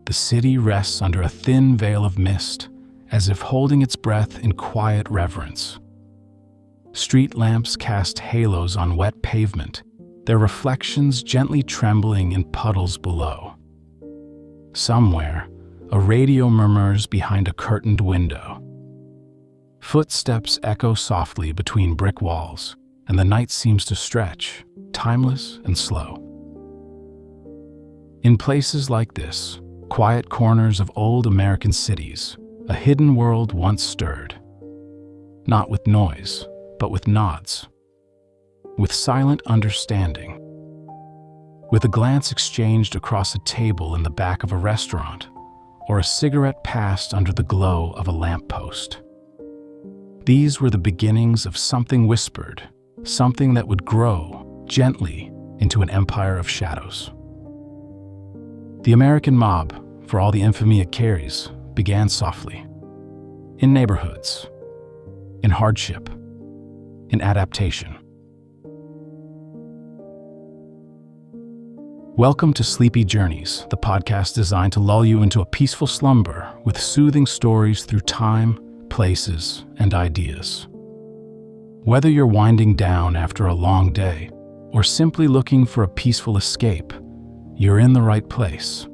the city rests under a thin veil of mist, as if holding its breath in quiet reverence. Street lamps cast halos on wet pavement, their reflections gently trembling in puddles below. Somewhere, a radio murmurs behind a curtained window. Footsteps echo softly between brick walls, and the night seems to stretch, timeless and slow. In places like this, quiet corners of old American cities, a hidden world once stirred. Not with noise, but with nods. With silent understanding. With a glance exchanged across a table in the back of a restaurant, or a cigarette passed under the glow of a lamppost. These were the beginnings of something whispered, something that would grow, gently, into an empire of shadows. The American mob, for all the infamy it carries, began softly. In neighborhoods, in hardship, in adaptation. Welcome to Sleepy Journeys, the podcast designed to lull you into a peaceful slumber with soothing stories through time, places, and ideas. Whether you're winding down after a long day or simply looking for a peaceful escape, you're in the right place.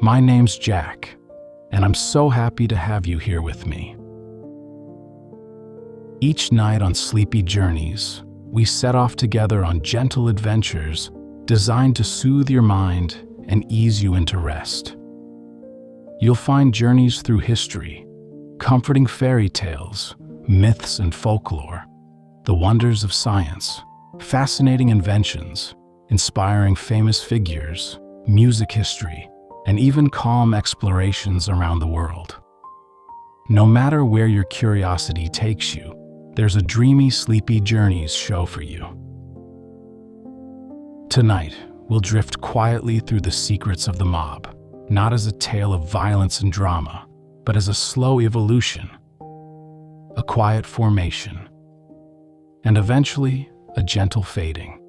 My name's Jack, and I'm so happy to have you here with me. Each night on Sleepy Journeys, we set off together on gentle adventures designed to soothe your mind and ease you into rest. You'll find journeys through history, comforting fairy tales, myths and folklore, the wonders of science, fascinating inventions, inspiring famous figures, music history, and even calm explorations around the world. No matter where your curiosity takes you, there's a dreamy Sleepy Journeys show for you. Tonight, we'll drift quietly through the secrets of the mob, not as a tale of violence and drama, but as a slow evolution, a quiet formation, and eventually a gentle fading.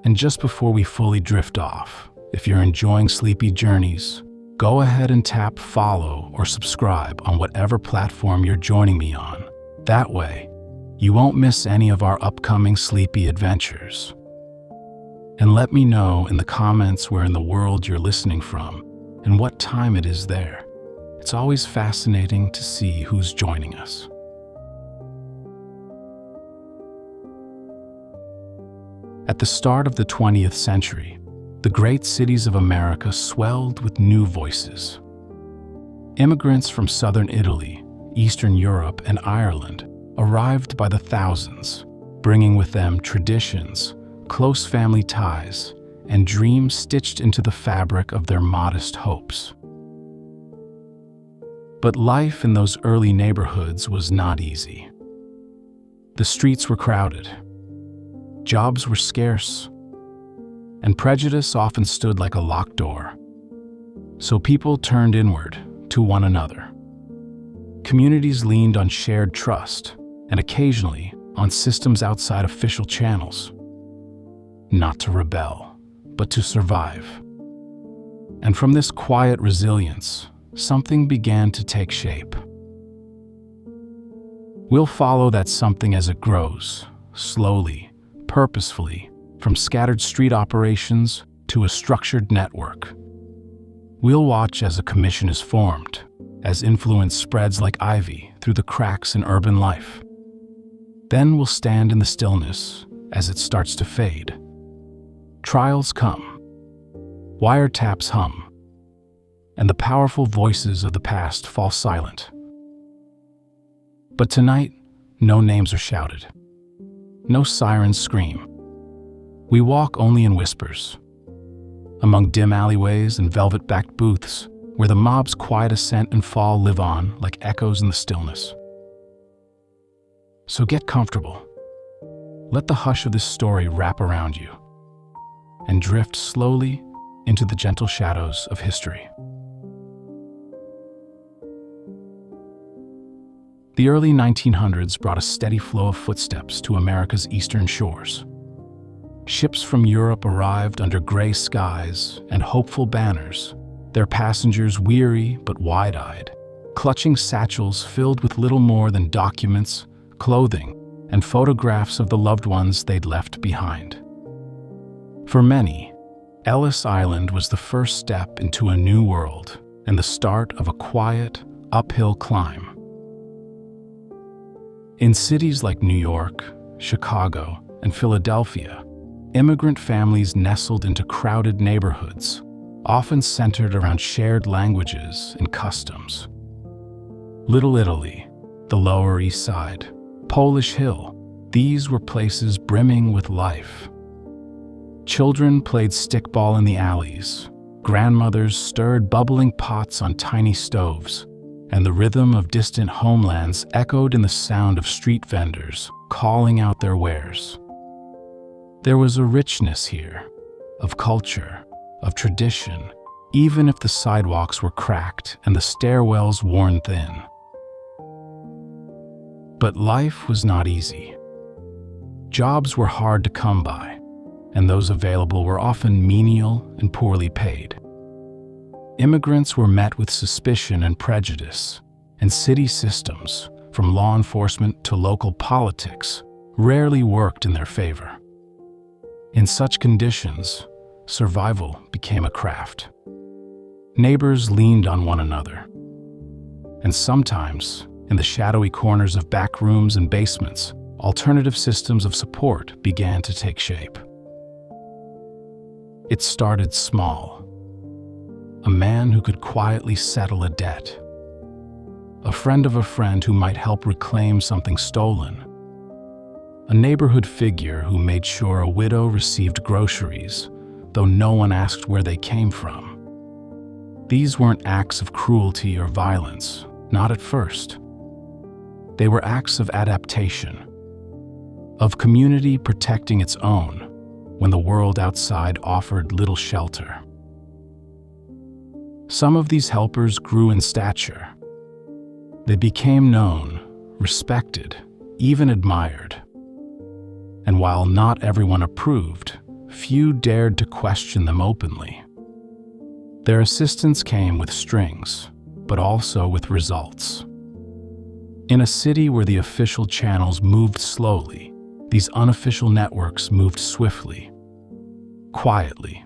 And just before we fully drift off, if you're enjoying Sleepy Journeys, go ahead and tap follow or subscribe on whatever platform you're joining me on. That way, you won't miss any of our upcoming sleepy adventures. And let me know in the comments where in the world you're listening from and what time it is there. It's always fascinating to see who's joining us. At the start of the 20th century, the great cities of America swelled with new voices. Immigrants from southern Italy, Eastern Europe, and Ireland arrived by the thousands, bringing with them traditions, close family ties, and dreams stitched into the fabric of their modest hopes. But life in those early neighborhoods was not easy. The streets were crowded, jobs were scarce, and prejudice often stood like a locked door. So people turned inward to one another. Communities leaned on shared trust and occasionally on systems outside official channels. Not to rebel, but to survive. And from this quiet resilience, something began to take shape. We'll follow that something as it grows, slowly, purposefully, from scattered street operations to a structured network. We'll watch as a commission is formed, as influence spreads like ivy through the cracks in urban life. Then we'll stand in the stillness as it starts to fade. Trials come, wiretaps hum, and the powerful voices of the past fall silent. But tonight, no names are shouted. No sirens scream. We walk only in whispers, among dim alleyways and velvet-backed booths where the mob's quiet ascent and fall live on like echoes in the stillness. So get comfortable. Let the hush of this story wrap around you and drift slowly into the gentle shadows of history. The early 1900s brought a steady flow of footsteps to America's eastern shores. Ships from Europe arrived under gray skies and hopeful banners, their passengers weary but wide-eyed, clutching satchels filled with little more than documents, clothing, and photographs of the loved ones they'd left behind. For many, Ellis Island was the first step into a new world and the start of a quiet, uphill climb. In cities like New York, Chicago, and Philadelphia, immigrant families nestled into crowded neighborhoods, often centered around shared languages and customs. Little Italy, the Lower East Side, Polish Hill, these were places brimming with life. Children played stickball in the alleys, grandmothers stirred bubbling pots on tiny stoves, and the rhythm of distant homelands echoed in the sound of street vendors calling out their wares. There was a richness here, of culture, of tradition, even if the sidewalks were cracked and the stairwells worn thin. But life was not easy. Jobs were hard to come by, and those available were often menial and poorly paid. Immigrants were met with suspicion and prejudice, and city systems, from law enforcement to local politics, rarely worked in their favor. In such conditions, survival became a craft. Neighbors leaned on one another, and sometimes, in the shadowy corners of back rooms and basements, alternative systems of support began to take shape. It started small. A man who could quietly settle a debt. A friend of a friend who might help reclaim something stolen. A neighborhood figure who made sure a widow received groceries, though no one asked where they came from. These weren't acts of cruelty or violence, not at first. They were acts of adaptation, of community protecting its own when the world outside offered little shelter. Some of these helpers grew in stature. They became known, respected, even admired. And while not everyone approved, few dared to question them openly. Their assistance came with strings, but also with results. In a city where the official channels moved slowly, these unofficial networks moved swiftly, quietly,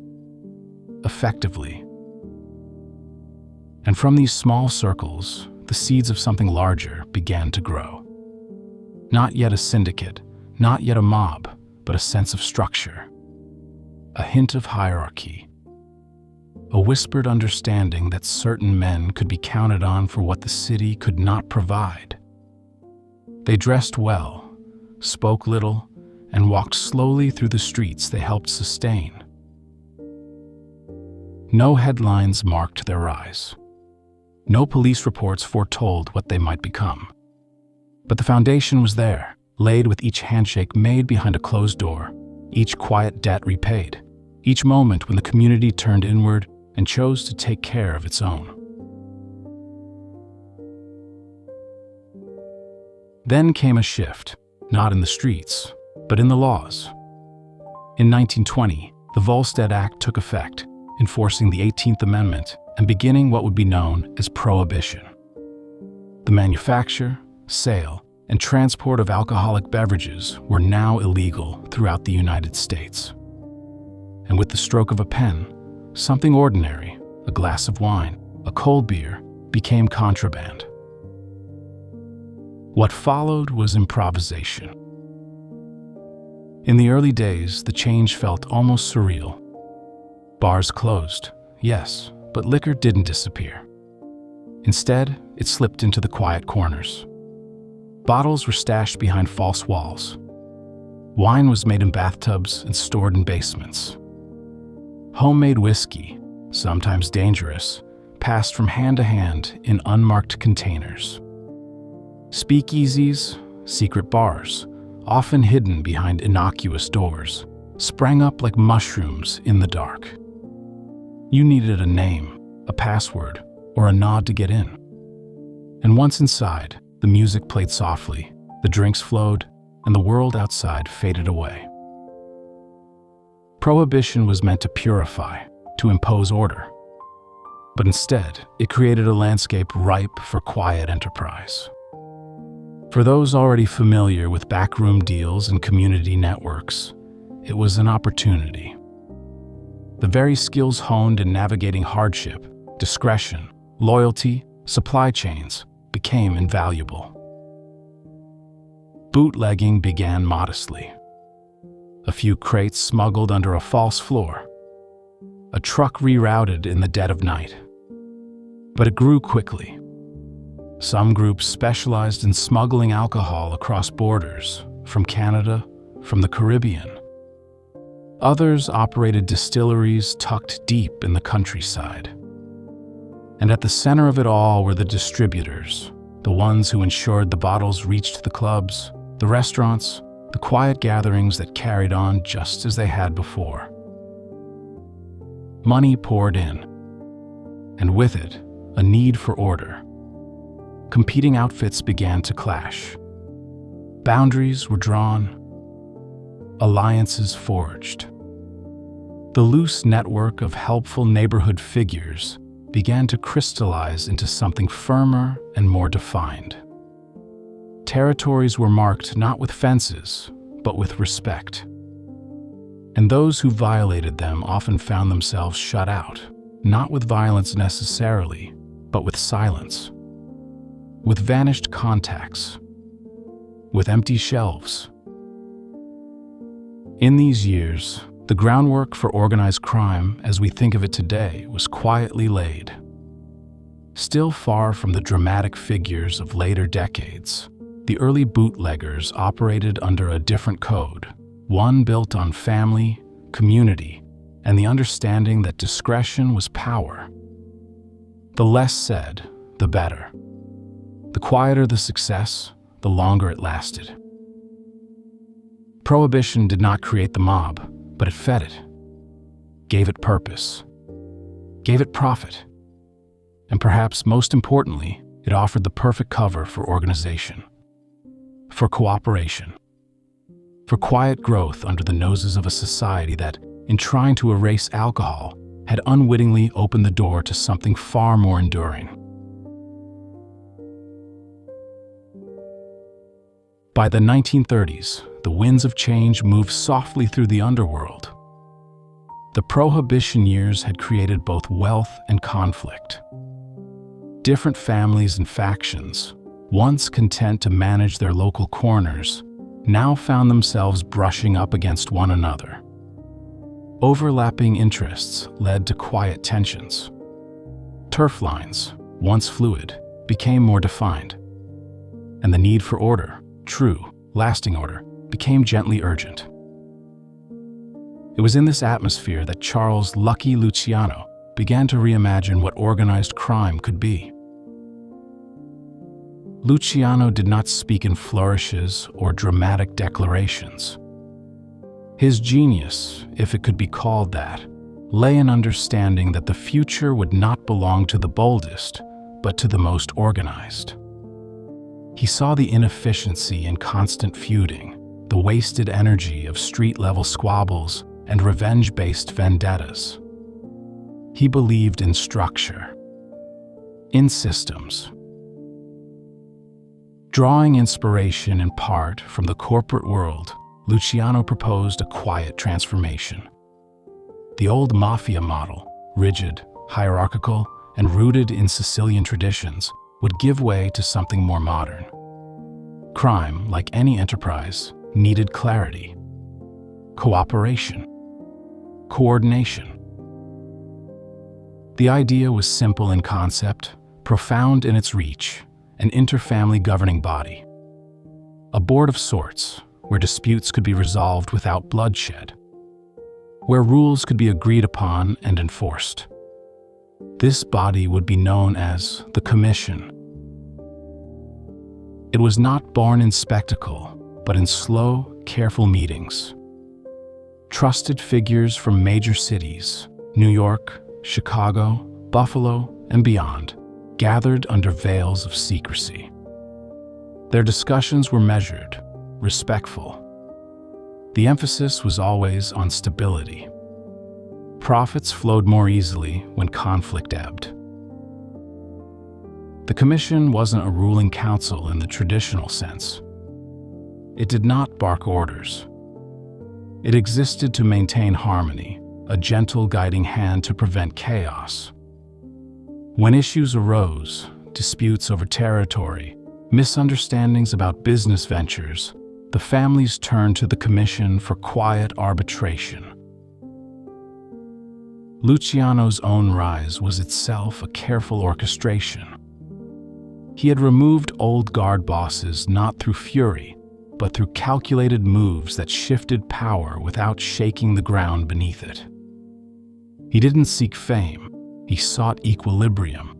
effectively. And from these small circles, the seeds of something larger began to grow. Not yet a syndicate, not yet a mob, but a sense of structure, a hint of hierarchy, a whispered understanding that certain men could be counted on for what the city could not provide. They dressed well, spoke little, and walked slowly through the streets they helped sustain. No headlines marked their rise. No police reports foretold what they might become. But the foundation was there, laid with each handshake made behind a closed door, each quiet debt repaid, each moment when the community turned inward and chose to take care of its own. Then came a shift, not in the streets, but in the laws. In 1920, the Volstead Act took effect, enforcing the 18th Amendment and beginning what would be known as Prohibition. The manufacture, sale, and transport of alcoholic beverages were now illegal throughout the United States. And with the stroke of a pen, something ordinary, a glass of wine, a cold beer, became contraband. What followed was improvisation. In the early days, the change felt almost surreal. Bars closed, yes, but liquor didn't disappear. Instead, it slipped into the quiet corners. Bottles were stashed behind false walls. Wine was made in bathtubs and stored in basements. Homemade whiskey, sometimes dangerous, passed from hand to hand in unmarked containers. Speakeasies, secret bars, often hidden behind innocuous doors, sprang up like mushrooms in the dark. You needed a name, a password, or a nod to get in. And once inside, the music played softly, the drinks flowed, and the world outside faded away. Prohibition was meant to purify, to impose order. But instead, it created a landscape ripe for quiet enterprise. For those already familiar with backroom deals and community networks, it was an opportunity. The very skills honed in navigating hardship, discretion, loyalty, supply chains became invaluable. Bootlegging began modestly. A few crates smuggled under a false floor. A truck rerouted in the dead of night. But it grew quickly. Some groups specialized in smuggling alcohol across borders, from Canada, from the Caribbean. Others operated distilleries tucked deep in the countryside. And at the center of it all were the distributors, the ones who ensured the bottles reached the clubs, the restaurants, the quiet gatherings that carried on just as they had before. Money poured in, and with it, a need for order. Competing outfits began to clash. Boundaries were drawn, alliances forged. The loose network of helpful neighborhood figures began to crystallize into something firmer and more defined. Territories were marked not with fences, but with respect. And those who violated them often found themselves shut out, not with violence necessarily, but with silence, with vanished contacts, with empty shelves. In these years, the groundwork for organized crime, as we think of it today, was quietly laid. Still far from the dramatic figures of later decades, the early bootleggers operated under a different code, one built on family, community, and the understanding that discretion was power. The less said, the better. The quieter the success, the longer it lasted. Prohibition did not create the mob, but it fed it, gave it purpose, gave it profit, and perhaps most importantly, it offered the perfect cover for organization, for cooperation, for quiet growth under the noses of a society that, in trying to erase alcohol, had unwittingly opened the door to something far more enduring. By the 1930s, the winds of change moved softly through the underworld. The Prohibition years had created both wealth and conflict. Different families and factions, once content to manage their local corners, now found themselves brushing up against one another. Overlapping interests led to quiet tensions. Turf lines, once fluid, became more defined. And the need for order, true, lasting order, became gently urgent. It was in this atmosphere that Charles "Lucky" Luciano began to reimagine what organized crime could be. Luciano did not speak in flourishes or dramatic declarations. His genius, if it could be called that, lay in understanding that the future would not belong to the boldest, but to the most organized. He saw the inefficiency in constant feuding, the wasted energy of street-level squabbles and revenge-based vendettas. He believed in structure, in systems. Drawing inspiration in part from the corporate world, Luciano proposed a quiet transformation. The old mafia model, rigid, hierarchical, and rooted in Sicilian traditions, would give way to something more modern. Crime, like any enterprise, needed clarity, cooperation, coordination. The idea was simple in concept, profound in its reach: an interfamily governing body. A board of sorts, where disputes could be resolved without bloodshed, where rules could be agreed upon and enforced. This body would be known as the Commission. It was not born in spectacle, but in slow, careful meetings. Trusted figures from major cities, New York, Chicago, Buffalo, and beyond, gathered under veils of secrecy. Their discussions were measured, respectful. The emphasis was always on stability. profits flowed more easily when conflict ebbed. The Commission wasn't a ruling council in the traditional sense. It did not bark orders. It existed to maintain harmony, a gentle guiding hand to prevent chaos. When issues arose, disputes over territory, misunderstandings about business ventures, the families turned to the Commission for quiet arbitration. Luciano's own rise was itself a careful orchestration. He had removed old guard bosses not through fury, but through calculated moves that shifted power without shaking the ground beneath it. He didn't seek fame, he sought equilibrium.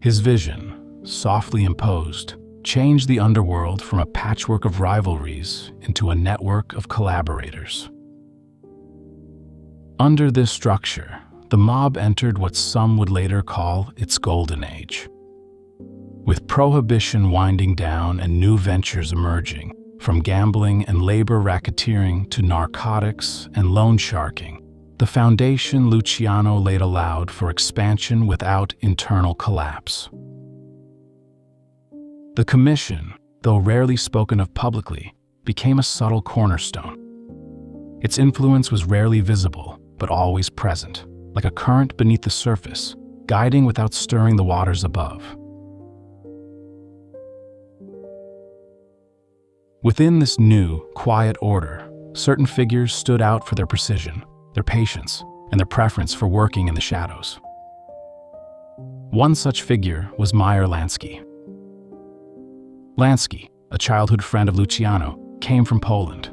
His vision, softly imposed, changed the underworld from a patchwork of rivalries into a network of collaborators. Under this structure, the mob entered what some would later call its golden age. With prohibition winding down and new ventures emerging, from gambling and labor racketeering to narcotics and loan sharking, the foundation Luciano laid allowed for expansion without internal collapse. The Commission, though rarely spoken of publicly, became a subtle cornerstone. Its influence was rarely visible, but always present, like a current beneath the surface, guiding without stirring the waters above. Within this new, quiet order, certain figures stood out for their precision, their patience, and their preference for working in the shadows. One such figure was Lansky. Lansky, a childhood friend of Luciano, came from Poland.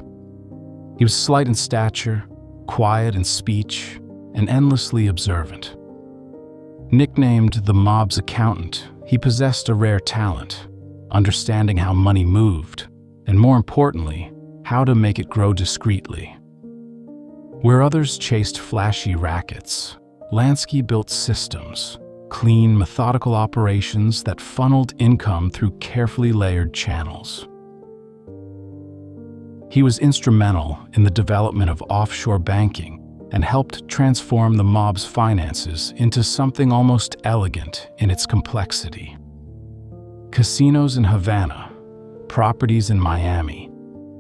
He was slight in stature, quiet in speech, and endlessly observant. Nicknamed the mob's accountant, he possessed a rare talent, understanding how money moved, and more importantly, how to make it grow discreetly. Where others chased flashy rackets, Lansky built systems, clean, methodical operations that funneled income through carefully layered channels. He was instrumental in the development of offshore banking and helped transform the mob's finances into something almost elegant in its complexity. Casinos in Havana, properties in Miami,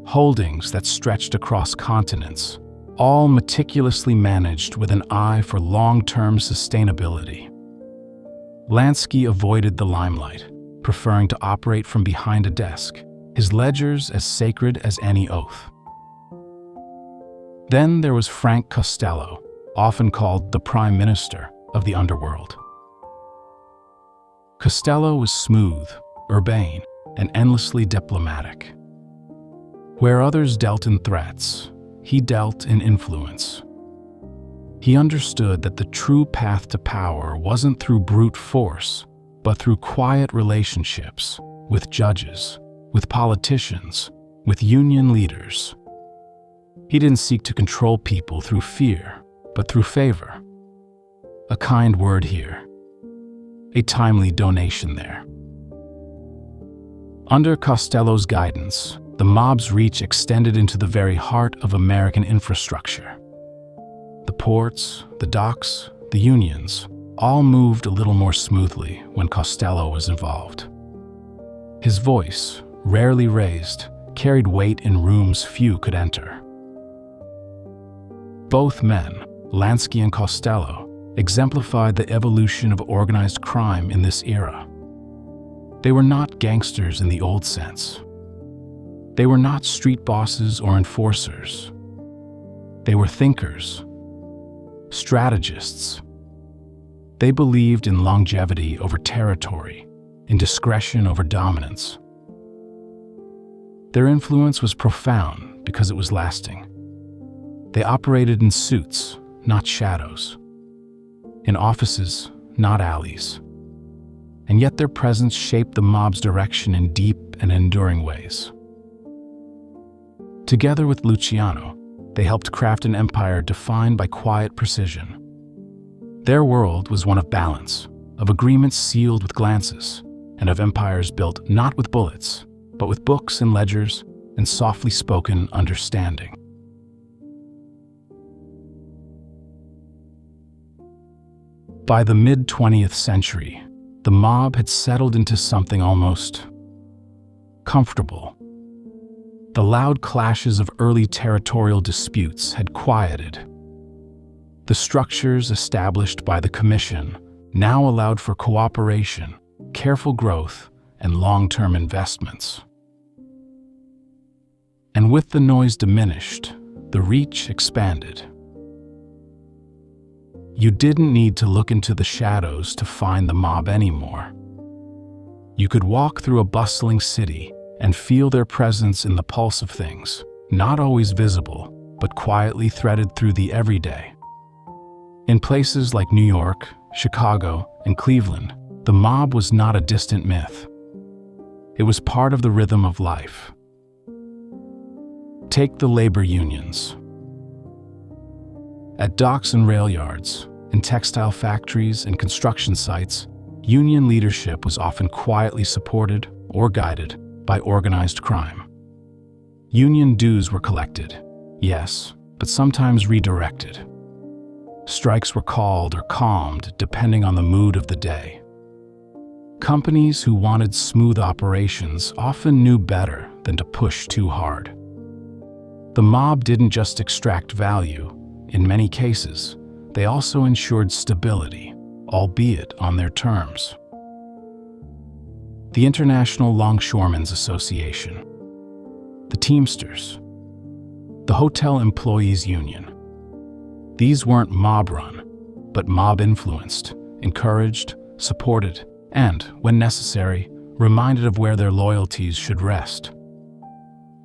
holdings that stretched across continents, all meticulously managed with an eye for long-term sustainability. Lansky avoided the limelight, preferring to operate from behind a desk, his ledgers as sacred as any oath. Then there was Frank Costello, often called the Prime Minister of the underworld. Costello was smooth, urbane, and endlessly diplomatic. Where others dealt in threats, he dealt in influence. He understood that the true path to power wasn't through brute force, but through quiet relationships with judges, with politicians, with union leaders. He didn't seek to control people through fear, but through favor. A kind word here, a timely donation there. Under Costello's guidance, the mob's reach extended into the very heart of American infrastructure. The ports, the docks, the unions, all moved a little more smoothly when Costello was involved. His voice, rarely raised, carried weight in rooms few could enter. Both men, Lansky and Costello, exemplified the evolution of organized crime in this era. They were not gangsters in the old sense. They were not street bosses or enforcers. They were thinkers, strategists. They believed in longevity over territory, in discretion over dominance. Their influence was profound because it was lasting. They operated in suits, not shadows, in offices, not alleys. And yet their presence shaped the mob's direction in deep and enduring ways. Together with Luciano, they helped craft an empire defined by quiet precision. Their world was one of balance, of agreements sealed with glances, and of empires built not with bullets, but with books and ledgers and softly spoken understanding. By the mid-20th century, the mob had settled into something almost comfortable. The loud clashes of early territorial disputes had quieted. The structures established by the Commission now allowed for cooperation, careful growth, and long-term investments. And with the noise diminished, the reach expanded. You didn't need to look into the shadows to find the mob anymore. You could walk through a bustling city and feel their presence in the pulse of things, not always visible, but quietly threaded through the everyday. In places like New York, Chicago, and Cleveland, the mob was not a distant myth. It was part of the rhythm of life. Take the labor unions. At docks and rail yards, in textile factories and construction sites, union leadership was often quietly supported or guided by organized crime. Union dues were collected, yes, but sometimes redirected. Strikes were called or calmed depending on the mood of the day. Companies who wanted smooth operations often knew better than to push too hard. The mob didn't just extract value. In many cases, they also ensured stability, albeit on their terms. The International Longshoremen's Association, the Teamsters, the Hotel Employees Union. These weren't mob-run, but mob-influenced, encouraged, supported, and, when necessary, reminded of where their loyalties should rest.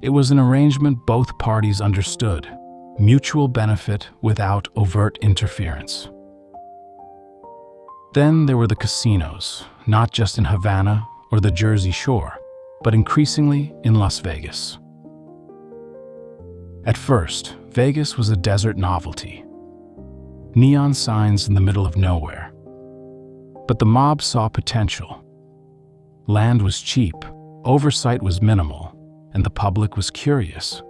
It was an arrangement both parties understood, mutual benefit without overt interference. Then there were the casinos, not just in Havana or the Jersey Shore, but increasingly in Las Vegas. At first, Vegas was a desert novelty. Neon signs in the middle of nowhere. But the mob saw potential. Land was cheap, oversight was minimal, and the public was curious.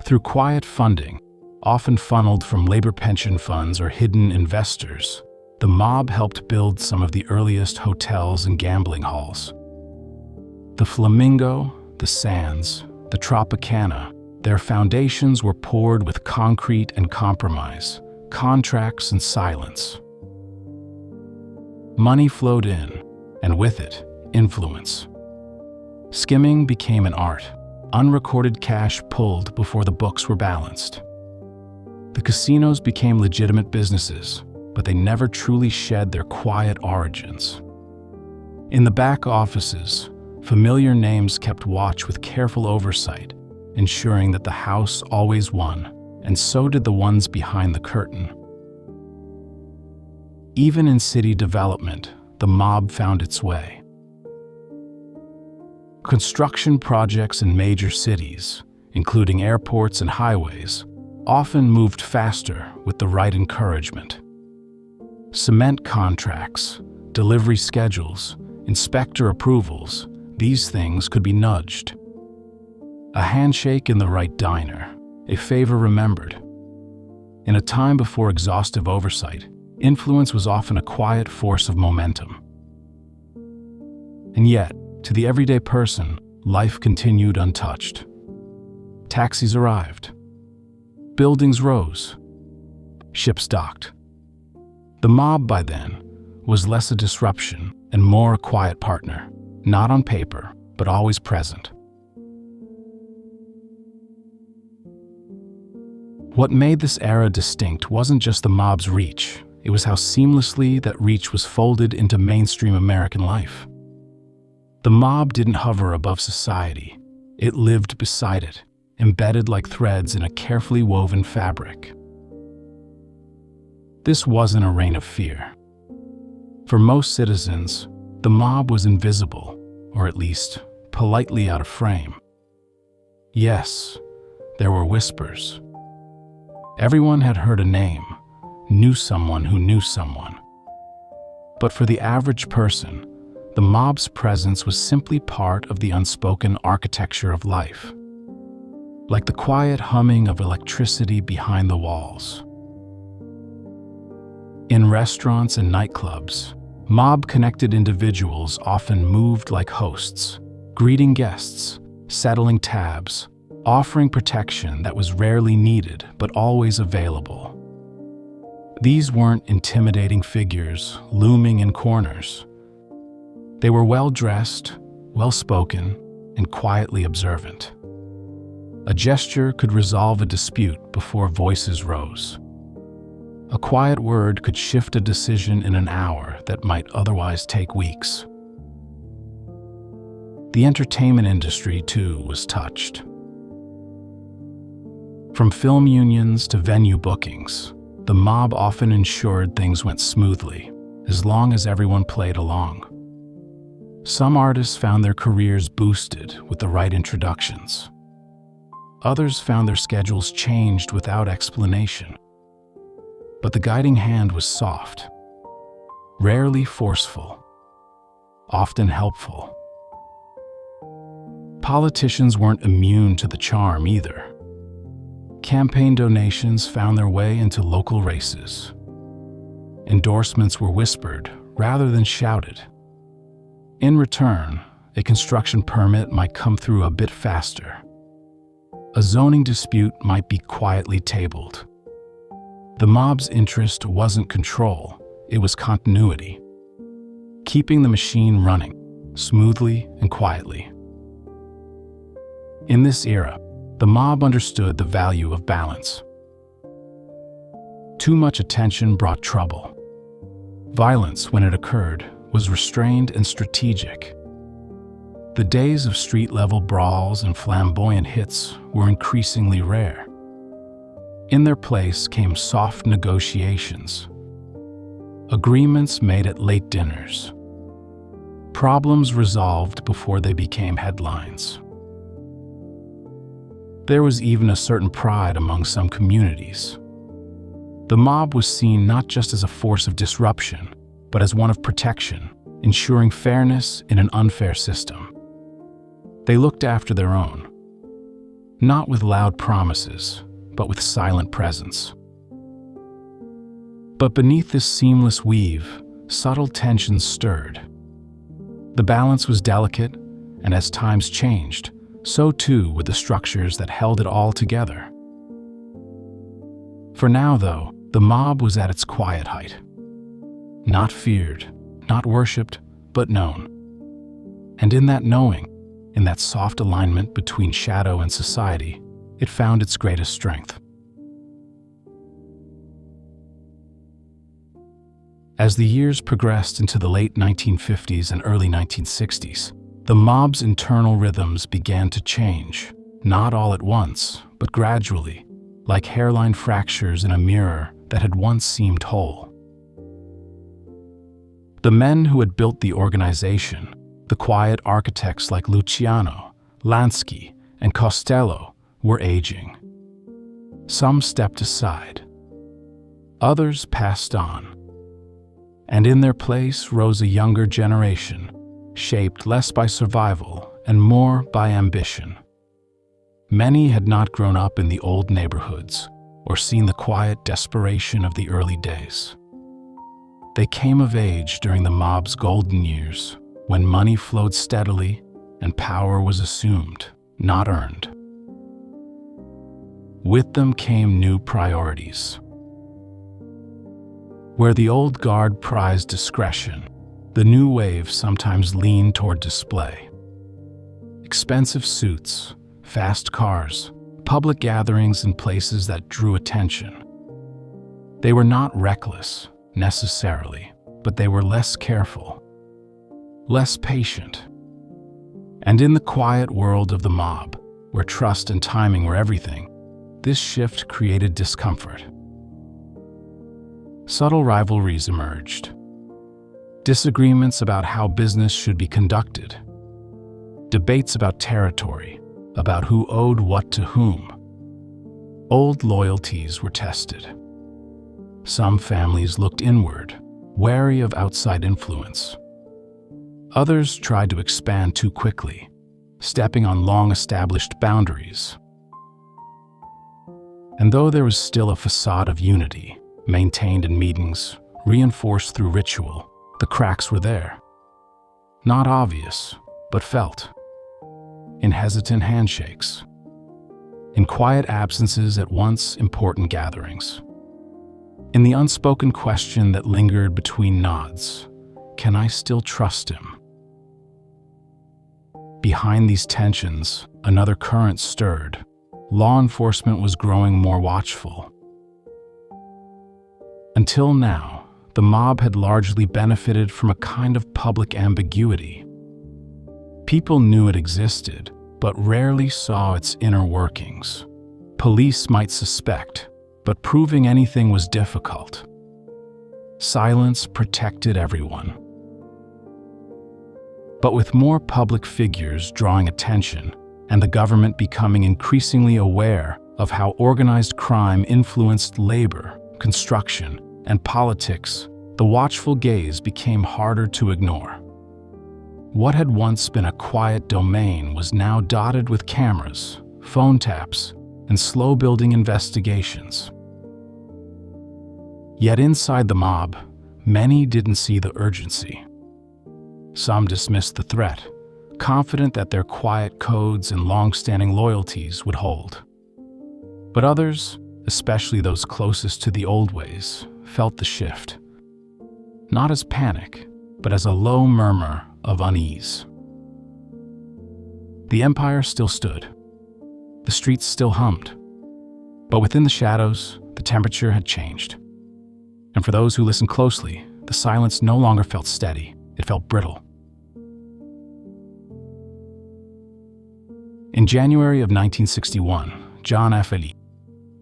Through quiet funding, often funneled from labor pension funds or hidden investors, the mob helped build some of the earliest hotels and gambling halls. The Flamingo, the Sands, the Tropicana, their foundations were poured with concrete and compromise, contracts and silence. Money flowed in, and with it, influence. Skimming became an art. Unrecorded cash pulled before the books were balanced. The casinos became legitimate businesses, but they never truly shed their quiet origins. In the back offices, familiar names kept watch with careful oversight, ensuring that the house always won, and so did the ones behind the curtain. Even in city development, the mob found its way. Construction projects in major cities, including airports and highways, often moved faster with the right encouragement. Cement contracts, delivery schedules, inspector approvals, these things could be nudged. A handshake in the right diner, a favor remembered. In a time before exhaustive oversight, influence was often a quiet force of momentum. And yet, to the everyday person, life continued untouched. Taxis arrived. Buildings rose. Ships docked. The mob, by then, was less a disruption and more a quiet partner, not on paper, but always present. What made this era distinct wasn't just the mob's reach, it was how seamlessly that reach was folded into mainstream American life. The mob didn't hover above society. It lived beside it, embedded like threads in a carefully woven fabric. This wasn't a reign of fear. For most citizens, the mob was invisible, or at least politely out of frame. Yes, there were whispers. Everyone had heard a name, knew someone who knew someone. But for the average person, the mob's presence was simply part of the unspoken architecture of life, like the quiet humming of electricity behind the walls. In restaurants and nightclubs, mob-connected individuals often moved like hosts, greeting guests, settling tabs, offering protection that was rarely needed but always available. These weren't intimidating figures looming in corners. They were well-dressed, well-spoken, and quietly observant. A gesture could resolve a dispute before voices rose. A quiet word could shift a decision in an hour that might otherwise take weeks. The entertainment industry, too, was touched. From film unions to venue bookings, the mob often ensured things went smoothly, as long as everyone played along. Some artists found their careers boosted with the right introductions. Others found their schedules changed without explanation. But the guiding hand was soft, rarely forceful, often helpful. Politicians weren't immune to the charm either. Campaign donations found their way into local races. Endorsements were whispered rather than shouted. In return, a construction permit might come through a bit faster. A zoning dispute might be quietly tabled. The mob's interest wasn't control, it was continuity. Keeping the machine running, smoothly and quietly. In this era, the mob understood the value of balance. Too much attention brought trouble. Violence, when it occurred, was restrained and strategic. The days of street-level brawls and flamboyant hits were increasingly rare. In their place came soft negotiations, agreements made at late dinners, problems resolved before they became headlines. There was even a certain pride among some communities. The mob was seen not just as a force of disruption, but as one of protection, ensuring fairness in an unfair system. They looked after their own, not with loud promises, but with silent presence. But beneath this seamless weave, subtle tensions stirred. The balance was delicate, and as times changed, so too were the structures that held it all together. For now, though, the mob was at its quiet height. Not feared, not worshipped, but known. And in that knowing, in that soft alignment between shadow and society, it found its greatest strength. As the years progressed into the late 1950s and early 1960s, the mob's internal rhythms began to change, not all at once, but gradually, like hairline fractures in a mirror that had once seemed whole. The men who had built the organization, the quiet architects like Luciano, Lansky, and Costello, were aging. Some stepped aside. Others passed on. And in their place rose a younger generation, shaped less by survival and more by ambition. Many had not grown up in the old neighborhoods or seen the quiet desperation of the early days. They came of age during the mob's golden years, when money flowed steadily and power was assumed, not earned. With them came new priorities. Where the old guard prized discretion, the new wave sometimes leaned toward display. Expensive suits, fast cars, public gatherings in places that drew attention. They were not reckless, necessarily, but they were less careful, less patient. And in the quiet world of the mob, where trust and timing were everything, this shift created discomfort. Subtle rivalries emerged. Disagreements about how business should be conducted. Debates about territory, about who owed what to whom. Old loyalties were tested. Some families looked inward, wary of outside influence. Others tried to expand too quickly, stepping on long-established boundaries. And though there was still a facade of unity, maintained in meetings, reinforced through ritual, the cracks were there. Not obvious, but felt. In hesitant handshakes. In quiet absences at once important gatherings. In the unspoken question that lingered between nods, can I still trust him? Behind these tensions, another current stirred. Law enforcement was growing more watchful. Until now, the mob had largely benefited from a kind of public ambiguity. People knew it existed, but rarely saw its inner workings. Police might suspect, but proving anything was difficult. Silence protected everyone. But with more public figures drawing attention, and the government becoming increasingly aware of how organized crime influenced labor, construction, and politics, the watchful gaze became harder to ignore. What had once been a quiet domain was now dotted with cameras, phone taps, and slow-building investigations. Yet inside the mob, many didn't see the urgency. Some dismissed the threat, confident that their quiet codes and long-standing loyalties would hold. But others, especially those closest to the old ways, felt the shift. Not as panic, but as a low murmur of unease. The empire still stood. The streets still hummed. But within the shadows, the temperature had changed. And for those who listened closely, the silence no longer felt steady, it felt brittle. In January of 1961, John F.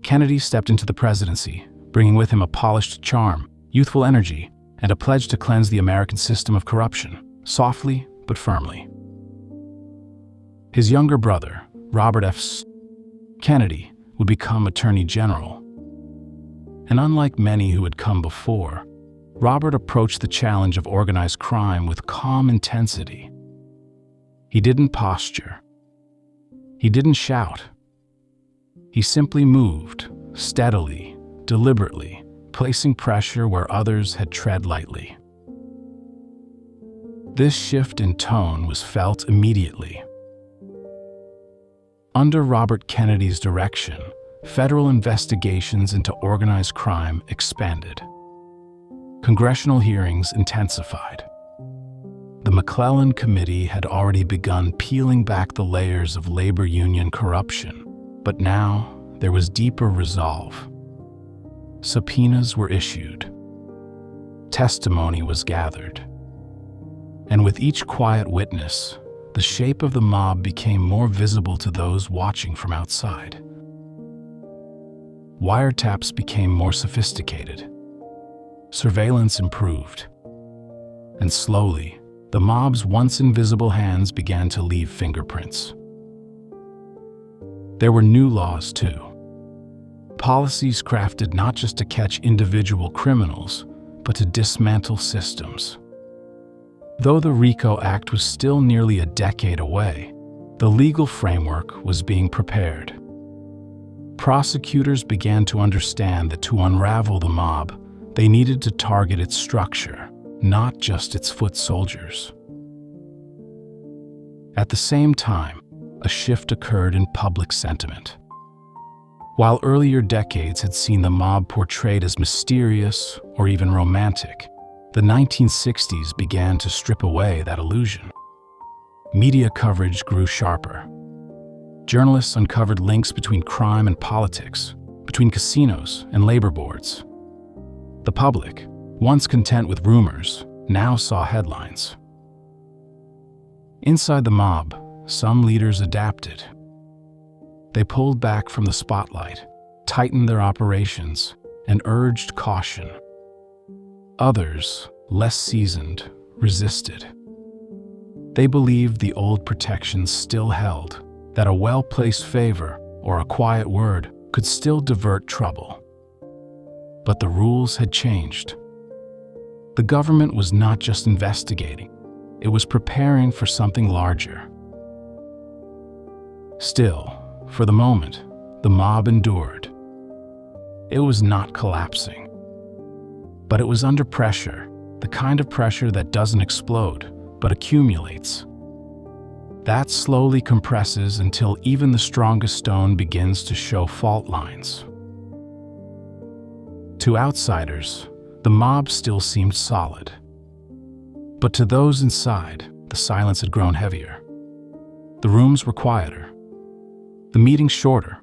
Kennedy stepped into the presidency, bringing with him a polished charm, youthful energy, and a pledge to cleanse the American system of corruption, softly but firmly. His younger brother, Robert F. Kennedy, would become Attorney General. And unlike many who had come before, Robert approached the challenge of organized crime with calm intensity. He didn't posture. He didn't shout. He simply moved, steadily, deliberately, placing pressure where others had tread lightly. This shift in tone was felt immediately. Under Robert Kennedy's direction, federal investigations into organized crime expanded. Congressional hearings intensified. The McClellan Committee had already begun peeling back the layers of labor union corruption, but now there was deeper resolve. Subpoenas were issued. Testimony was gathered. And with each quiet witness, the shape of the mob became more visible to those watching from outside. Wiretaps became more sophisticated. Surveillance improved. And slowly, the mob's once invisible hands began to leave fingerprints. There were new laws, too. Policies crafted not just to catch individual criminals, but to dismantle systems. Though the RICO Act was still nearly a decade away, the legal framework was being prepared. Prosecutors began to understand that to unravel the mob, they needed to target its structure, not just its foot soldiers. At the same time, a shift occurred in public sentiment. While earlier decades had seen the mob portrayed as mysterious or even romantic, the 1960s began to strip away that illusion. Media coverage grew sharper. Journalists uncovered links between crime and politics, between casinos and labor boards. The public, once content with rumors, now saw headlines. Inside the mob, some leaders adapted. They pulled back from the spotlight, tightened their operations, and urged caution. Others, less seasoned, resisted. They believed the old protections still held, that a well-placed favor or a quiet word could still divert trouble. But the rules had changed. The government was not just investigating, it was preparing for something larger. Still, for the moment, the mob endured. It was not collapsing. But it was under pressure, the kind of pressure that doesn't explode, but accumulates. That slowly compresses until even the strongest stone begins to show fault lines. To outsiders, the mob still seemed solid. But to those inside, the silence had grown heavier. The rooms were quieter, the meetings shorter,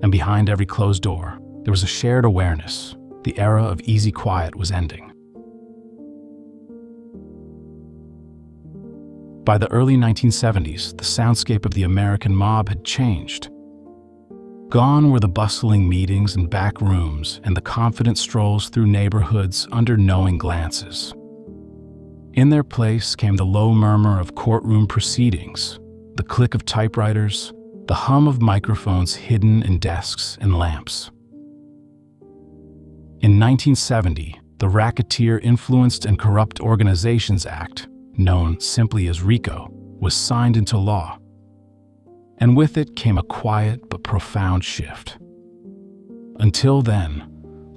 and behind every closed door, there was a shared awareness. The era of easy quiet was ending. By the early 1970s, the soundscape of the American mob had changed. Gone were the bustling meetings and back rooms and the confident strolls through neighborhoods under knowing glances. In their place came the low murmur of courtroom proceedings, the click of typewriters, the hum of microphones hidden in desks and lamps. In 1970, the Racketeer Influenced and Corrupt Organizations Act, known simply as RICO, was signed into law. And with it came a quiet but profound shift. Until then,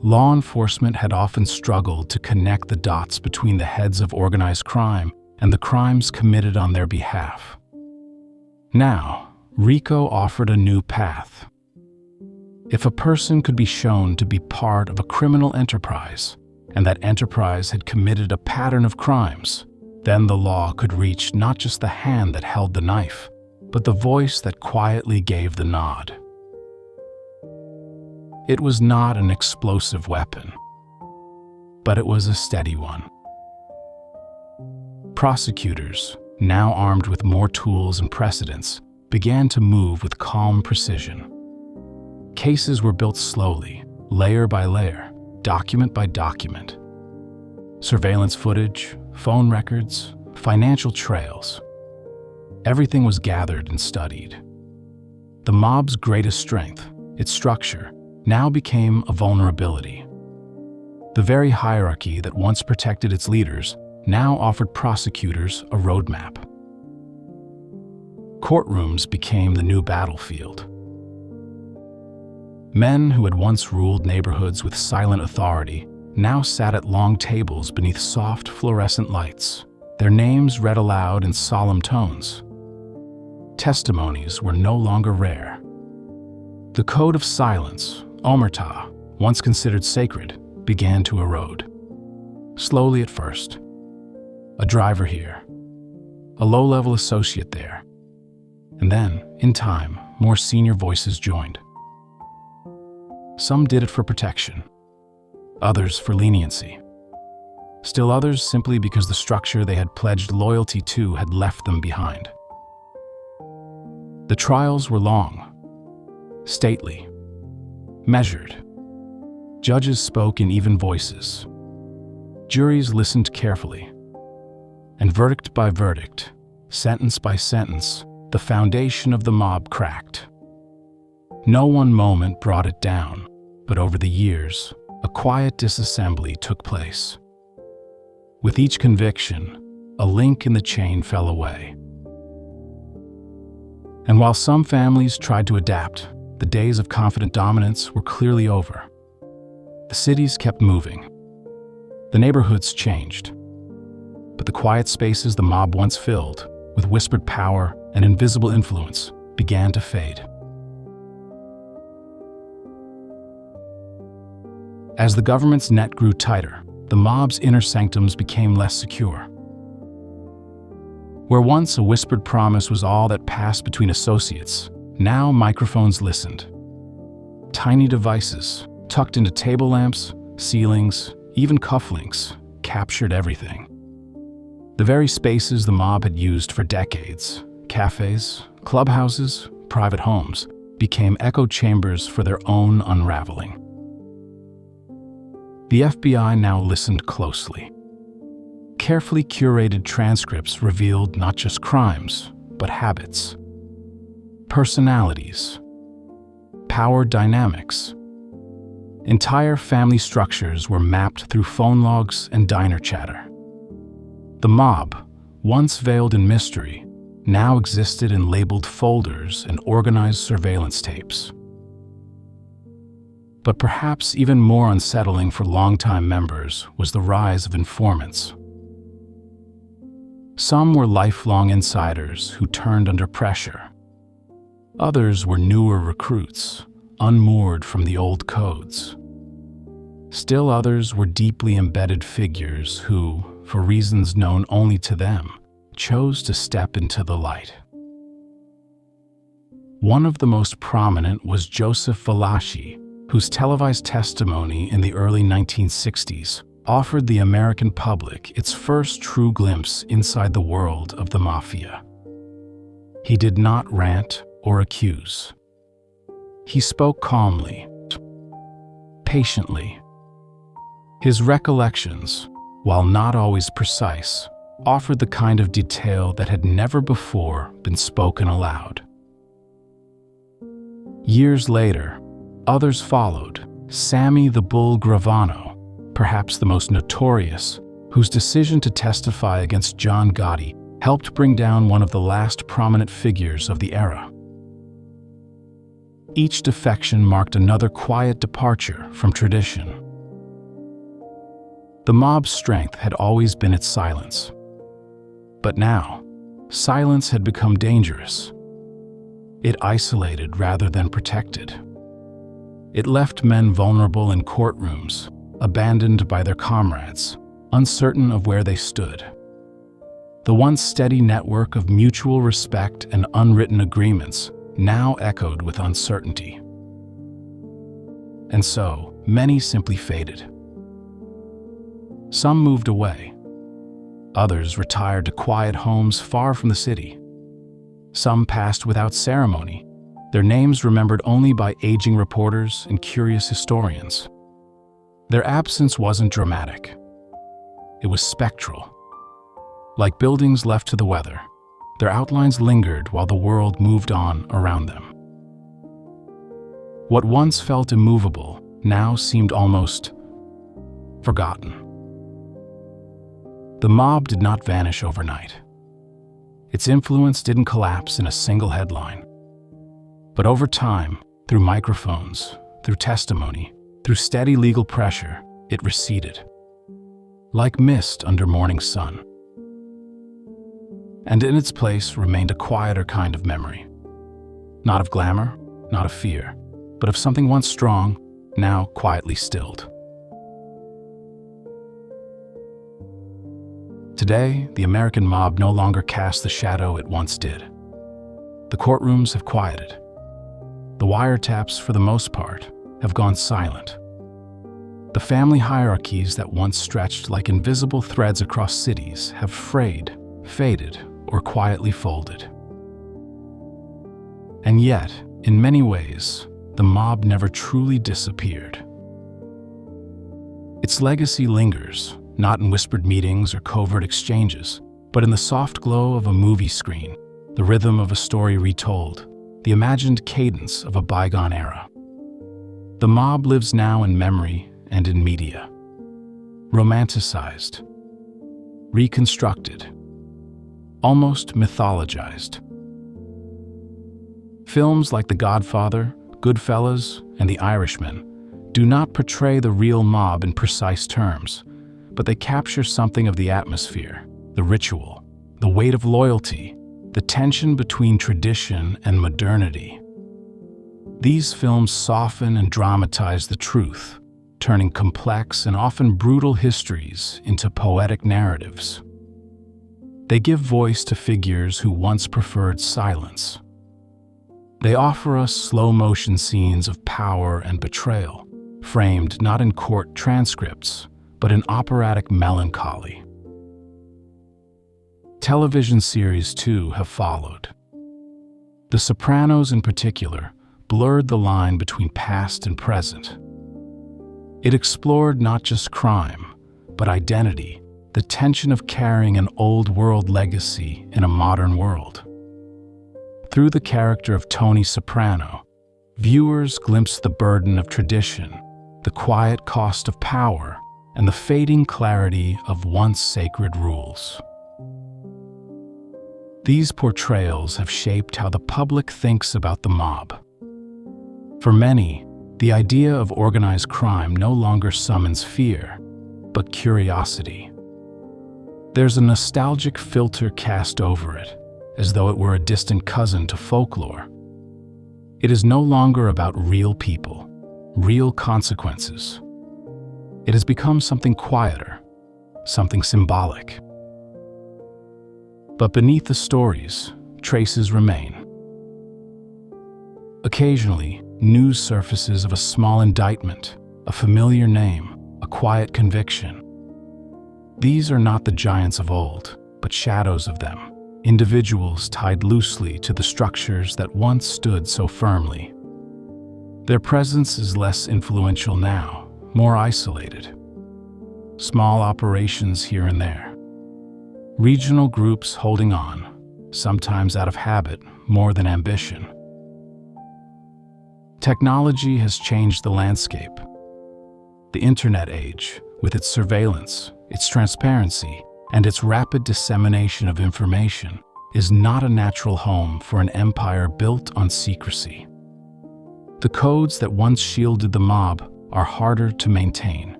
law enforcement had often struggled to connect the dots between the heads of organized crime and the crimes committed on their behalf. Now, RICO offered a new path. If a person could be shown to be part of a criminal enterprise, and that enterprise had committed a pattern of crimes, then the law could reach not just the hand that held the knife, but the voice that quietly gave the nod. It was not an explosive weapon, but it was a steady one. Prosecutors, now armed with more tools and precedents, began to move with calm precision. Cases were built slowly, layer by layer, document by document. Surveillance footage, phone records, financial trails. Everything was gathered and studied. The mob's greatest strength, its structure, now became a vulnerability. The very hierarchy that once protected its leaders now offered prosecutors a roadmap. Courtrooms became the new battlefield. Men who had once ruled neighborhoods with silent authority now sat at long tables beneath soft fluorescent lights, their names read aloud in solemn tones. Testimonies were no longer rare. The code of silence, omerta, once considered sacred, began to erode. Slowly at first. A driver here, a low-level associate there, and then, in time, more senior voices joined. Some did it for protection, others for leniency. Still others simply because the structure they had pledged loyalty to had left them behind. The trials were long, stately, measured. Judges spoke in even voices. Juries listened carefully. And verdict by verdict, sentence by sentence, the foundation of the mob cracked. No one moment brought it down, but over the years, a quiet disassembly took place. With each conviction, a link in the chain fell away. And while some families tried to adapt, the days of confident dominance were clearly over. The cities kept moving. The neighborhoods changed. But the quiet spaces the mob once filled, with whispered power and invisible influence, began to fade. As the government's net grew tighter, the mob's inner sanctums became less secure. Where once a whispered promise was all that passed between associates, now microphones listened. Tiny devices, tucked into table lamps, ceilings, even cufflinks, captured everything. The very spaces the mob had used for decades, cafes, clubhouses, private homes, became echo chambers for their own unraveling. The FBI now listened closely. Carefully curated transcripts revealed not just crimes, but habits, personalities, power dynamics. Entire family structures were mapped through phone logs and diner chatter. The mob, once veiled in mystery, now existed in labeled folders and organized surveillance tapes. But perhaps even more unsettling for longtime members was the rise of informants. Some were lifelong insiders who turned under pressure. Others were newer recruits, unmoored from the old codes. Still others were deeply embedded figures who, for reasons known only to them, chose to step into the light. One of the most prominent was Joseph Valachi, whose televised testimony in the early 1960s offered the American public its first true glimpse inside the world of the mafia. He did not rant or accuse. He spoke calmly, patiently. His recollections, while not always precise, offered the kind of detail that had never before been spoken aloud. Years later, others followed. Sammy the Bull Gravano, perhaps the most notorious, whose decision to testify against John Gotti helped bring down one of the last prominent figures of the era. Each defection marked another quiet departure from tradition. The mob's strength had always been its silence. But now, silence had become dangerous. It isolated rather than protected. It left men vulnerable in courtrooms, abandoned by their comrades, uncertain of where they stood. The once steady network of mutual respect and unwritten agreements now echoed with uncertainty. And so, many simply faded. Some moved away. Others retired to quiet homes far from the city. Some passed without ceremony, their names remembered only by aging reporters and curious historians. Their absence wasn't dramatic. It was spectral. Like buildings left to the weather, their outlines lingered while the world moved on around them. What once felt immovable now seemed almost forgotten. The mob did not vanish overnight. Its influence didn't collapse in a single headline. But over time, through microphones, through testimony, through steady legal pressure, it receded. Like mist under morning sun. And in its place remained a quieter kind of memory. Not of glamour, not of fear, but of something once strong, now quietly stilled. Today, the American mob no longer casts the shadow it once did. The courtrooms have quieted. The wiretaps, for the most part, have gone silent. The family hierarchies that once stretched like invisible threads across cities have frayed, faded, or quietly folded. And yet, in many ways, the mob never truly disappeared. Its legacy lingers, not in whispered meetings or covert exchanges, but in the soft glow of a movie screen, the rhythm of a story retold, the imagined cadence of a bygone era. The mob lives now in memory and in media. Romanticized, reconstructed, almost mythologized. Films like The Godfather, Goodfellas, and The Irishman do not portray the real mob in precise terms, but they capture something of the atmosphere, the ritual, the weight of loyalty, the tension between tradition and modernity. These films soften and dramatize the truth, turning complex and often brutal histories into poetic narratives. They give voice to figures who once preferred silence. They offer us slow-motion scenes of power and betrayal, framed not in court transcripts, but in operatic melancholy. Television series, too, have followed. The Sopranos, in particular, blurred the line between past and present. It explored not just crime, but identity, the tension of carrying an old-world legacy in a modern world. Through the character of Tony Soprano, viewers glimpsed the burden of tradition, the quiet cost of power, and the fading clarity of once sacred rules. These portrayals have shaped how the public thinks about the mob. For many, The idea of organized crime no longer summons fear, but curiosity. There's a nostalgic filter cast over it, as though it were a distant cousin to folklore. It is no longer about real people, real consequences. It has become something quieter, something symbolic. But beneath the stories, traces remain. Occasionally, news surfaces of a small indictment, a familiar name, a quiet conviction. These are not the giants of old, but shadows of them, individuals tied loosely to the structures that once stood so firmly. Their presence is less influential now, more isolated. Small operations here and there. Regional groups holding on, sometimes out of habit more than ambition. Technology has changed the landscape. The internet age, with its surveillance, its transparency, and its rapid dissemination of information, is not a natural home for an empire built on secrecy. The codes that once shielded the mob are harder to maintain.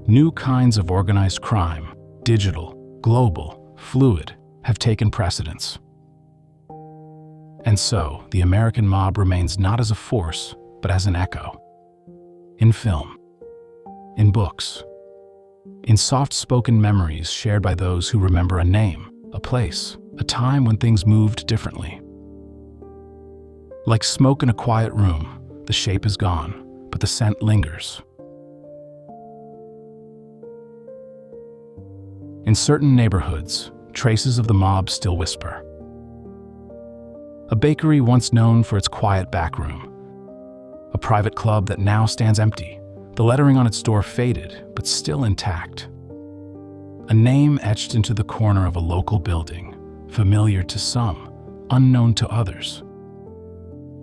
New kinds of organized crime, digital, global, fluid, have taken precedence. And so, the American mob remains not as a force, but as an echo. In film, in books, in soft-spoken memories shared by those who remember a name, a place, a time when things moved differently. Like smoke in a quiet room, the shape is gone, but the scent lingers. In certain neighborhoods, traces of the mob still whisper. A bakery once known for its quiet back room. A private club that now stands empty, the lettering on its door faded, but still intact. A name etched into the corner of a local building, familiar to some, unknown to others.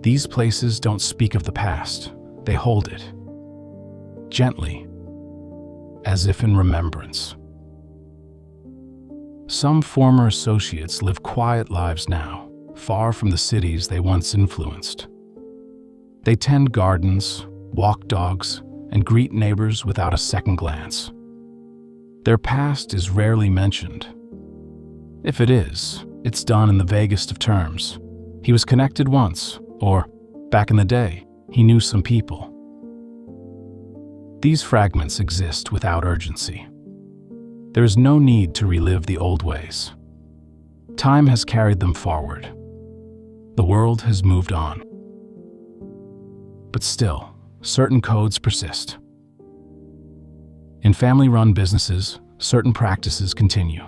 These places don't speak of the past, they hold it. Gently, as if in remembrance. Some former associates live quiet lives now, far from the cities they once influenced. They tend gardens, walk dogs, and greet neighbors without a second glance. Their past is rarely mentioned. If it is, it's done in the vaguest of terms. He was connected once, or, back in the day, he knew some people. These fragments exist without urgency. There is no need to relive the old ways. Time has carried them forward. The world has moved on. But still, certain codes persist. In family-run businesses, certain practices continue.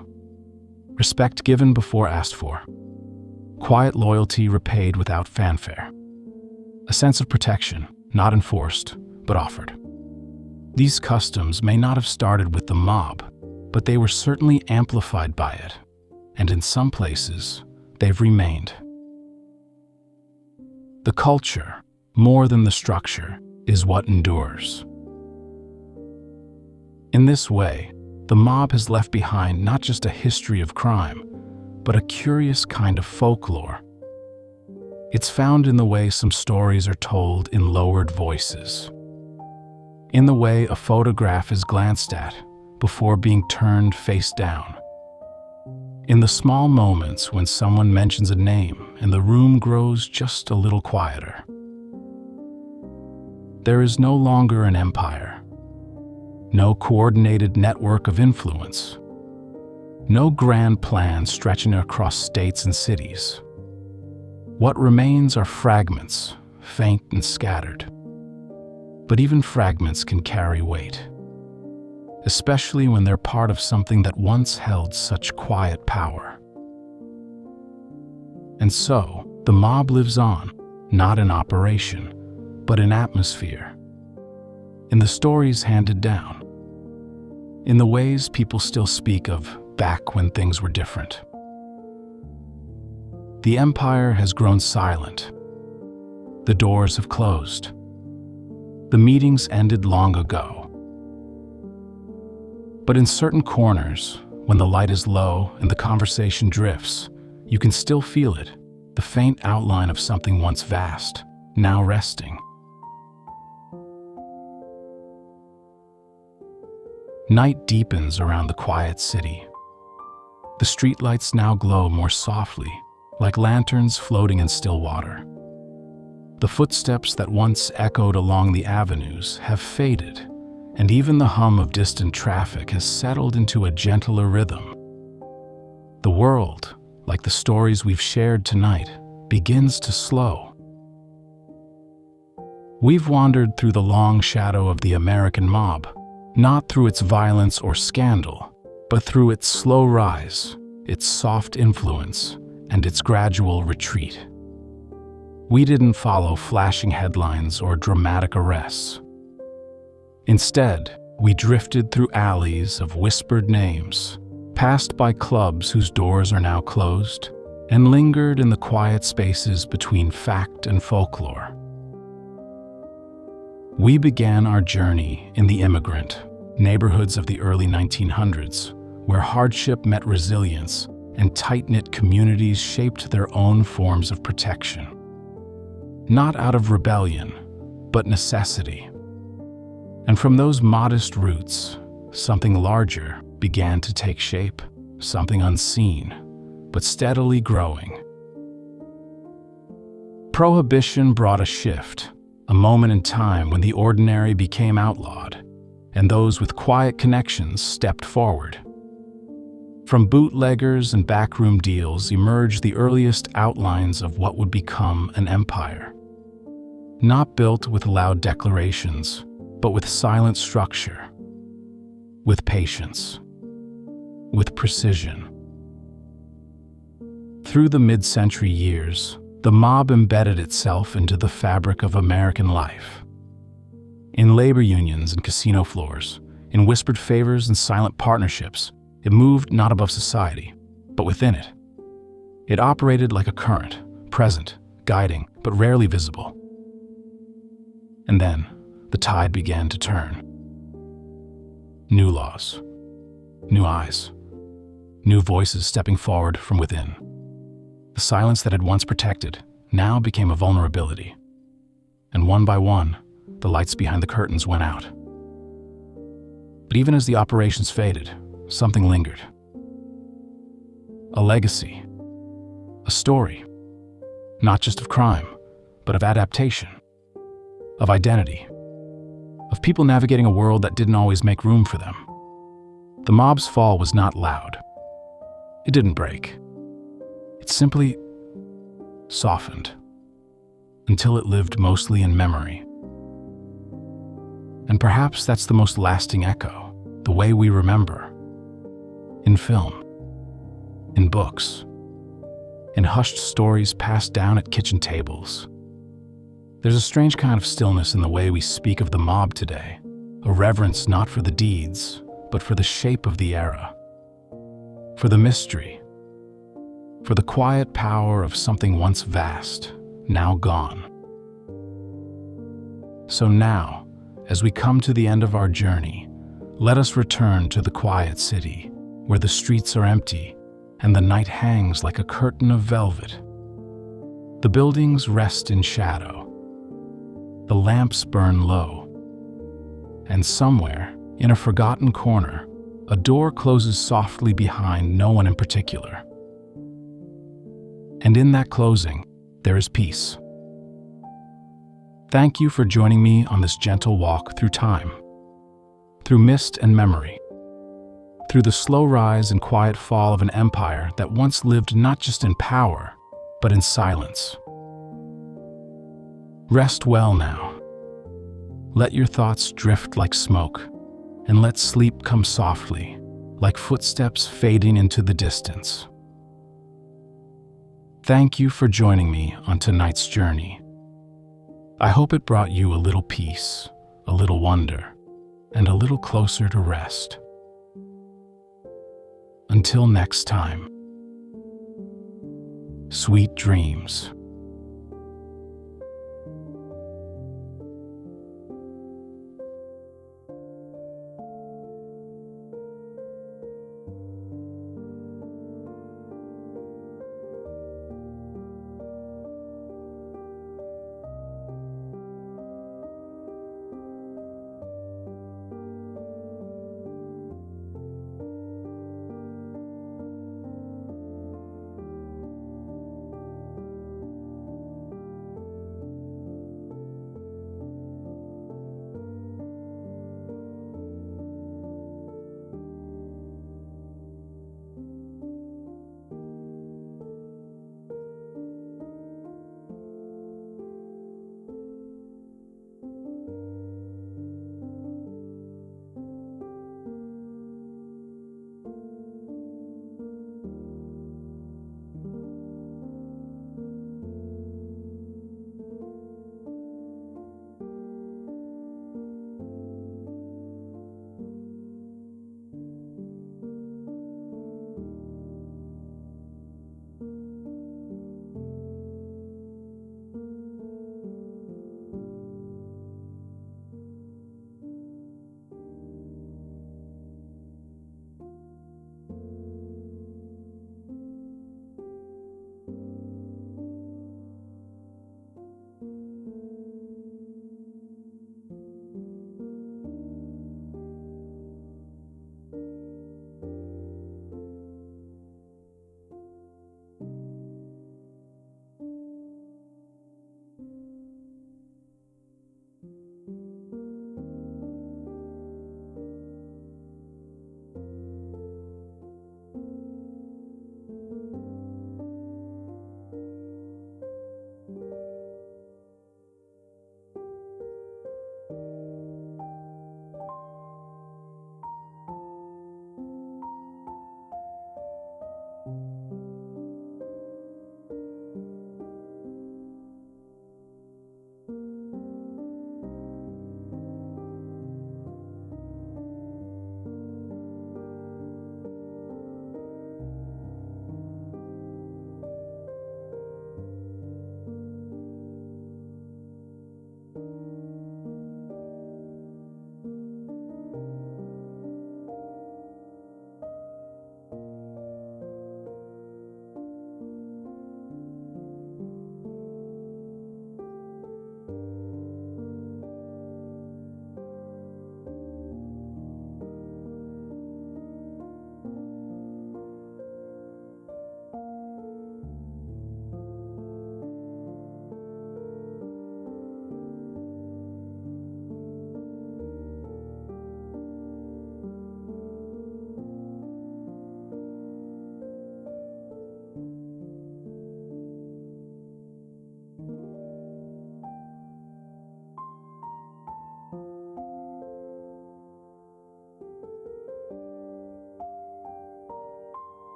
Respect given before asked for. Quiet loyalty repaid without fanfare. A sense of protection, not enforced, but offered. These customs may not have started with the mob, but they were certainly amplified by it, and in some places, they've remained. The culture, more than the structure, is what endures. In this way, the mob has left behind not just a history of crime, but a curious kind of folklore. It's found in the way some stories are told in lowered voices, in the way a photograph is glanced at before being turned face down, in the small moments when someone mentions a name and the room grows just a little quieter. There is no longer an empire, no coordinated network of influence, no grand plan stretching across states and cities. What remains are fragments, faint and scattered. But even fragments can carry weight, especially when they're part of something that once held such quiet power. And so, the mob lives on, not in operation, but in atmosphere, in the stories handed down, in the ways people still speak of back when things were different. The empire has grown silent. The doors have closed. The meetings ended long ago. But in certain corners, when the light is low and the conversation drifts, you can still feel it, the faint outline of something once vast, now resting. Night deepens around the quiet city. The streetlights now glow more softly, like lanterns floating in still water. The footsteps that once echoed along the avenues have faded, and even the hum of distant traffic has settled into a gentler rhythm. The world, like the stories we've shared tonight, begins to slow. We've wandered through the long shadow of the American mob, not through its violence or scandal, but through its slow rise, its soft influence, and its gradual retreat. We didn't follow flashing headlines or dramatic arrests. Instead, we drifted through alleys of whispered names, passed by clubs whose doors are now closed, and lingered in the quiet spaces between fact and folklore. We began our journey in the immigrant, neighborhoods of the early 1900s, where hardship met resilience and tight-knit communities shaped their own forms of protection. Not out of rebellion, but necessity. And from those modest roots, something larger began to take shape, something unseen, but steadily growing. Prohibition brought a shift, a moment in time when the ordinary became outlawed, and those with quiet connections stepped forward. From bootleggers and backroom deals emerged the earliest outlines of what would become an empire. Not built with loud declarations, but with silent structure, with patience, with precision. Through the mid-century years, the mob embedded itself into the fabric of American life. In labor unions and casino floors, in whispered favors and silent partnerships, it moved not above society, but within it. It operated like a current, present, guiding, but rarely visible. And then, the tide began to turn. New laws, new eyes, new voices stepping forward from within. The silence that had once protected now became a vulnerability. And one by one, the lights behind the curtains went out. But even as the operations faded, something lingered. A legacy, a story, not just of crime, but of adaptation, of identity, of people navigating a world that didn't always make room for them. The mob's fall was not loud. It didn't break. It simply softened until it lived mostly in memory. And perhaps that's the most lasting echo, the way we remember. In film, in books, in hushed stories passed down at kitchen tables. There's a strange kind of stillness in the way we speak of the mob today, a reverence not for the deeds, but for the shape of the era, for the mystery, for the quiet power of something once vast, now gone. So now, as we come to the end of our journey, let us return to the quiet city, where the streets are empty and the night hangs like a curtain of velvet. The buildings rest in shadow. The lamps burn low. And somewhere, in a forgotten corner, a door closes softly behind no one in particular. And in that closing, there is peace. Thank you for joining me on this gentle walk through time, through mist and memory, through the slow rise and quiet fall of an empire that once lived not just in power, but in silence. Rest well now. Let your thoughts drift like smoke, and let sleep come softly, like footsteps fading into the distance. Thank you for joining me on tonight's journey. I hope it brought you a little peace, a little wonder, and a little closer to rest. Until next time, sweet dreams.